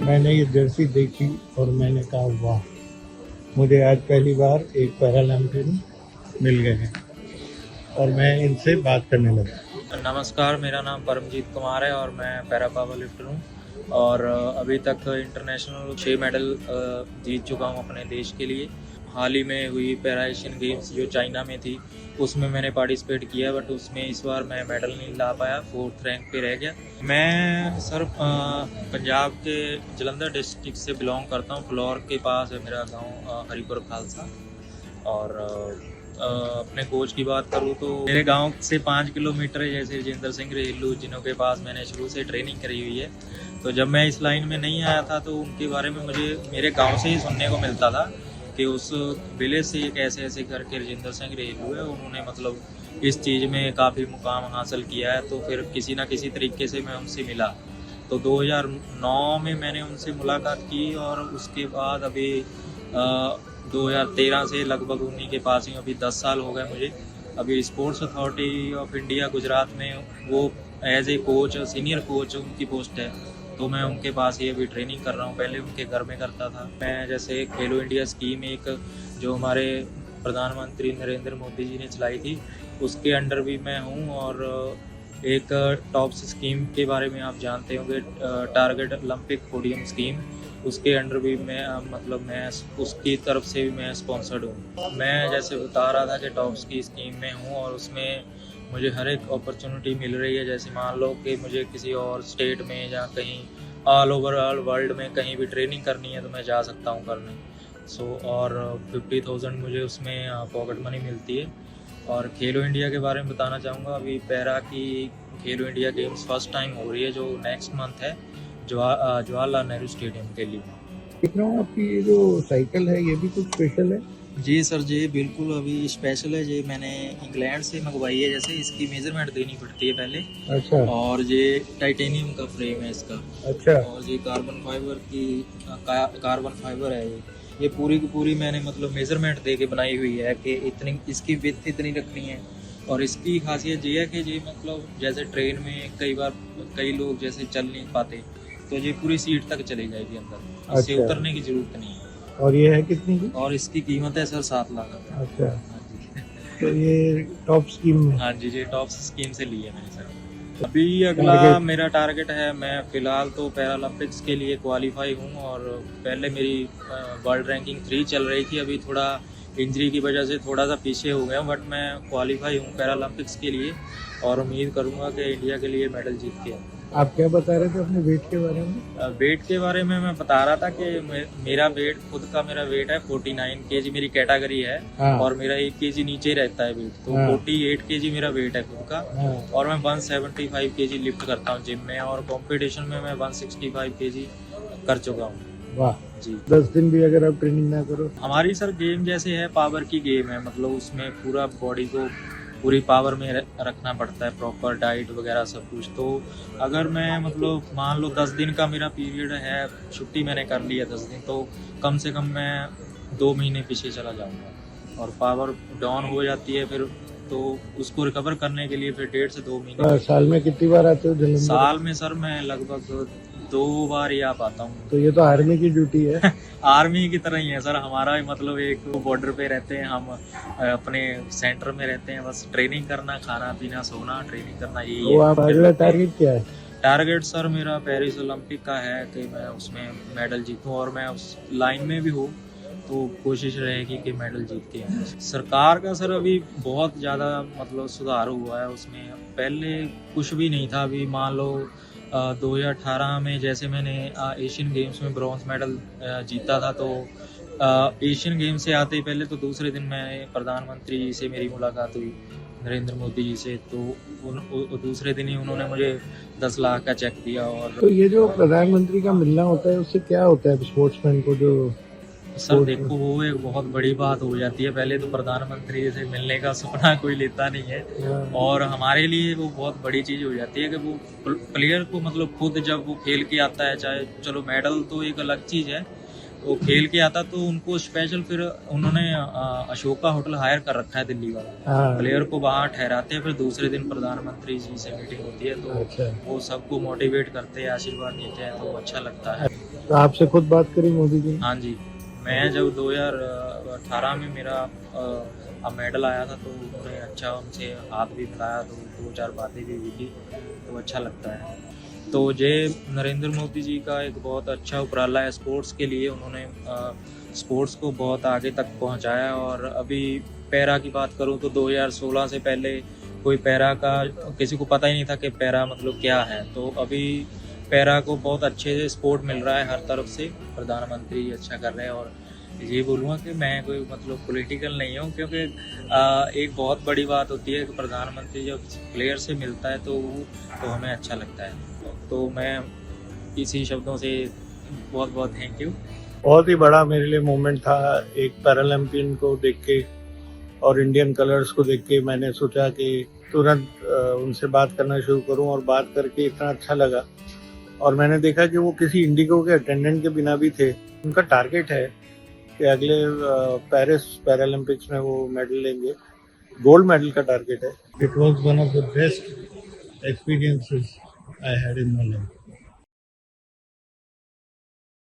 मैंने ये जर्सी देखी और मैंने कहा वाह, मुझे आज पहली बार एक पैरालम्पियन मिल गए हैं और मैं इनसे बात करने लगा। नमस्कार, मेरा नाम परमजीत कुमार है और मैं पैरा पावर लिफ्टर हूँ और अभी तक इंटरनेशनल 6 मेडल जीत चुका हूँ अपने देश के लिए। हाल ही में हुई पैरा एशियन गेम्स जो चाइना में थी उसमें मैंने पार्टिसिपेट किया, बट उसमें इस बार मैं मेडल नहीं ला पाया, 4th रैंक पे रह गया। मैं सर पंजाब के जलंधर डिस्ट्रिक्ट से बिलोंग करता हूँ। फ्लोर के पास है मेरा गांव हरिपुर खालसा। और अपने कोच की बात करूँ तो मेरे गांव से 5 किलोमीटर है, जैसे राजेंद्र सिंह रेलू जिन्हों के पास मैंने शुरू से ट्रेनिंग करी हुई है। तो जब मैं इस लाइन में नहीं आया था तो उनके बारे में मुझे मेरे गांव से ही सुनने को मिलता था कि उस विलेज से एक ऐसे करके राजेंद्र सिंह रेलू है, उन्होंने मतलब इस चीज़ में काफ़ी मुकाम हासिल किया है। तो फिर किसी ना किसी तरीके से मैं उनसे मिला। तो 2009 में मैंने उनसे मुलाकात की और उसके बाद अभी 2013 से लगभग उन्हीं के पास ही अभी 10 साल हो गए मुझे। अभी sports authority of India Gujarat में वो as a coach, senior coach उनकी पोस्ट है। तो मैं उनके पास ही अभी ट्रेनिंग कर रहा हूँ, पहले उनके घर में करता था। मैं जैसे खेलो इंडिया स्कीम एक जो हमारे प्रधानमंत्री नरेंद्र मोदी जी ने चलाई थी उसके अंडर भी मैं हूँ। और एक टॉप्स स्कीम के बारे में आप जानते होंगे, टारगेट ओलंपिक पोडियम स्कीम, उसके अंडर भी मैं उसकी तरफ से भी मैं स्पॉन्सर्ड हूँ। मैं जैसे बता रहा था कि टॉप्स की स्कीम में हूँ और उसमें मुझे हर एक अपॉर्चुनिटी मिल रही है। जैसे मान लो कि मुझे किसी और स्टेट में या कहीं ऑल वर्ल्ड में कहीं भी ट्रेनिंग करनी है तो मैं जा सकता हूँ करने। और 50,000 मुझे उसमें पॉकेट मनी मिलती है। और खेलो इंडिया के बारे में बताना चाहूँगा, अभी पैरा की खेलो इंडिया गेम्स फर्स्ट टाइम हो रही है जो नेक्स्ट मंथ है जवाहरलाल नेहरू स्टेडियम के लिए। देख रहा हूँ आपकी ये जो साइकिल है ये भी कुछ स्पेशल है। जी सर जी, बिल्कुल अभी स्पेशल है। ये मैंने इंग्लैंड से मंगवाई है। जैसे इसकी मेजरमेंट देनी पड़ती है पहले। अच्छा। और ये टाइटेनियम का फ्रेम है इसका। अच्छा। और ये कार्बन फाइबर है। ये पूरी की पूरी मैंने मतलब मेजरमेंट दे के बनाई हुई है कि इतनी इसकी विड्थ इतनी रखनी है। और इसकी खासियत ये है कि ये मतलब जैसे ट्रेन में कई लोग जैसे चल नहीं पाते तो ये पूरी सीट तक चली जाएगी अंदर, इससे अच्छा। उतरने की जरूरत नहीं है। और ये है कितनी की? और इसकी कीमत है सर 7 लाख। अच्छा। हाँ जी। तो ये टॉप स्कीम में? हाँ जी, ये टॉप स्कीम से ली है मैंने सर। अभी अगला मेरा टारगेट है, मैं फिलहाल तो पैरालंपिक्स के लिए क्वालिफाई हूँ और पहले मेरी वर्ल्ड रैंकिंग 3 चल रही थी। अभी थोड़ा इंजरी की वजह से थोड़ा सा पीछे हो गया, बट मैं क्वालिफाई हूँ पैरालंपिक्स के लिए और उम्मीद करूँगा कि इंडिया के लिए मेडल जीत के। आप क्या बता रहे थे अपने वेट के बारे में? वेट के बारे में मैं बता रहा था कि मेरा वेट मेरा वेट है 49 kg मेरी कैटेगरी है। हाँ। और मेरा 1 kg नीचे रहता है वेट, तो हाँ। 48 kg मेरा वेट है खुद का। हाँ। और मैं 175 kg लिफ्ट करता हूँ जिम में और कंपटीशन में मैं 165 kg कर चुका हूँ। वाह जी। 10 दिन भी अगर आप ट्रेनिंग ना करो? हमारी सर गेम जैसे है पावर की गेम है, मतलब उसमें पूरा बॉडी को पूरी पावर में रखना पड़ता है, प्रॉपर डाइट वगैरह सब कुछ। तो अगर मैं मतलब मान लो 10 दिन का मेरा पीरियड है, छुट्टी मैंने कर ली है 10 दिन, तो कम से कम मैं 2 महीने पीछे चला जाऊंगा और पावर डाउन हो जाती है फिर, तो उसको रिकवर करने के लिए फिर 1.5 से 2 महीने। साल में कितनी बार आते हो जलंधर? साल में सर मैं लगभग 2 बार ही आ पाता हूँ। तो ये तो आर्मी की ड्यूटी है। आर्मी की तरह ही है सर हमारा, मतलब एक बॉर्डर पे रहते हैं हम, अपने सेंटर में रहते हैं, बस ट्रेनिंग करना, खाना पीना, सोना, ट्रेनिंग करना, यही है। आप अगला टारगेट क्या है? टारगेट सर मेरा पेरिस ओलंपिक का है कि मैं उसमें मेडल जीतूं और मैं उस लाइन में भी हूँ, तो कोशिश रहेगी कि मेडल जीत के आऊं। सरकार का सर अभी बहुत ज़्यादा मतलब सुधार हुआ है उसमें, पहले कुछ भी नहीं था। अभी मान लो 2018 में जैसे मैंने एशियन गेम्स में ब्रॉन्ज मेडल जीता था, तो एशियन गेम्स से आते ही पहले तो दूसरे दिन मैंने प्रधानमंत्री जी से मेरी मुलाकात हुई, नरेंद्र मोदी जी से। तो दूसरे दिन ही उन्होंने मुझे 10 लाख का चेक दिया। और तो ये जो प्रधानमंत्री का मिलना होता है उससे क्या होता है स्पोर्ट्समैन को? जो सर देखो वो एक बहुत बड़ी बात हो जाती है। पहले तो प्रधानमंत्री से मिलने का सपना कोई लेता नहीं है और हमारे लिए वो बहुत बड़ी चीज़ हो जाती है कि वो प्लेयर को मतलब खुद जब वो खेल के आता है, चाहे चलो मेडल तो एक अलग चीज़ है, वो खेल के आता तो उनको स्पेशल फिर उन्होंने अशोका होटल हायर कर रखा है दिल्ली वाला, प्लेयर को वहाँ ठहराते हैं, फिर दूसरे दिन प्रधानमंत्री जी से मीटिंग होती है, तो अच्छा। वो सबको मोटिवेट करते हैं, आशीर्वाद देते हैं, तो अच्छा लगता है। तो आपसे खुद बात करी मोदी जी ने? हाँ जी, मैं जब 2018 में मेरा मेडल आया था तो उन्होंने अच्छा उनसे हाथ भी मिलाया तो 2-4 बातें भी हुई थी, तो अच्छा लगता है। तो ये नरेंद्र मोदी जी का एक बहुत अच्छा उपराला है स्पोर्ट्स के लिए। उन्होंने स्पोर्ट्स को बहुत आगे तक पहुंचाया और अभी पैरा की बात करूं तो 2016 से पहले कोई पैरा का किसी को पता ही नहीं था कि पैरा मतलब क्या है। तो अभी पैरा को बहुत अच्छे से सपोर्ट मिल रहा है हर तरफ से, प्रधानमंत्री अच्छा कर रहे हैं। और ये बोलूँगा कि मैं कोई मतलब पॉलिटिकल नहीं हूँ, क्योंकि एक बहुत बड़ी बात होती है कि प्रधानमंत्री जब प्लेयर से मिलता है तो हमें अच्छा लगता है। तो मैं इसी शब्दों से बहुत बहुत थैंक यू। बहुत ही बड़ा मेरे लिए मोमेंट था एक पैरालंपियन को देख के और इंडियन कलर्स को देख के। मैंने सोचा कि तुरंत उनसे बात करना शुरू करूं और बात करके इतना अच्छा लगा। और मैंने देखा कि वो किसी इंडिगो के अटेंडेंट के बिना भी थे। उनका टारगेट है कि अगले पेरिस पैरालंपिक्स में वो मेडल लेंगे, गोल्ड मेडल का टारगेट है। It was one of the best experiences I had in my life.